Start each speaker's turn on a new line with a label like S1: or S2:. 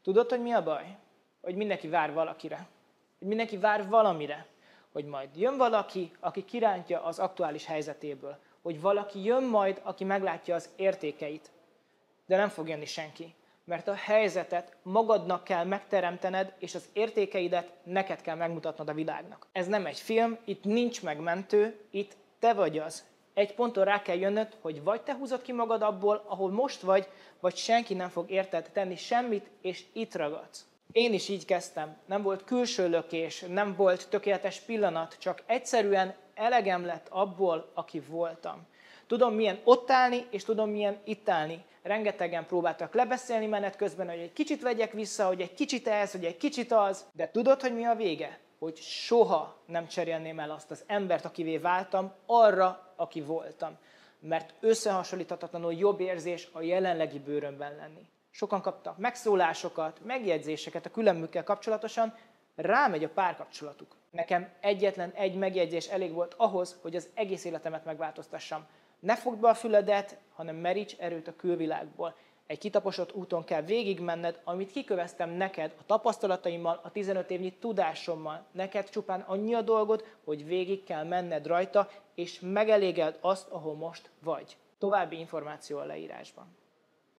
S1: Tudod, hogy mi a baj? Hogy mindenki vár valakire. Hogy mindenki vár valamire. Hogy majd jön valaki, aki kirántja az aktuális helyzetéből. Hogy valaki jön majd, aki meglátja az értékeit. De nem fog jönni senki. Mert a helyzetet magadnak kell megteremtened, és az értékeidet neked kell megmutatnod a világnak. Ez nem egy film, itt nincs megmentő, itt te vagy az. Egy ponton rá kell jönnöd, hogy vagy te húzod ki magad abból, ahol most vagy senki nem fog érted tenni semmit, és itt ragadsz. Én is így kezdtem. Nem volt külső lökés, nem volt tökéletes pillanat, csak egyszerűen elegem lett abból, aki voltam. Tudom, milyen ott állni, és tudom, milyen itt állni. Rengetegen próbáltak lebeszélni menet közben, hogy egy kicsit vegyek vissza, hogy egy kicsit ez, hogy egy kicsit az. De tudod, hogy mi a vége? Hogy soha nem cserélném el azt az embert, akivé váltam, arra, aki voltam. Mert összehasonlíthatatlanul jobb érzés a jelenlegi bőrömben lenni. Sokan kaptak megszólásokat, megjegyzéseket a különbükkel kapcsolatosan, rámegy a párkapcsolatuk. Nekem egyetlen egy megjegyzés elég volt ahhoz, hogy az egész életemet megváltoztassam. Ne fogd be a füledet, hanem meríts erőt a külvilágból. Egy kitaposott úton kell végigmenned, amit kiköveztem neked a tapasztalataimmal, a 15 évnyi tudásommal. Neked csupán annyi a dolgod, hogy végig kell menned rajta, és megelégeld azt, ahol most vagy. További információ a leírásban.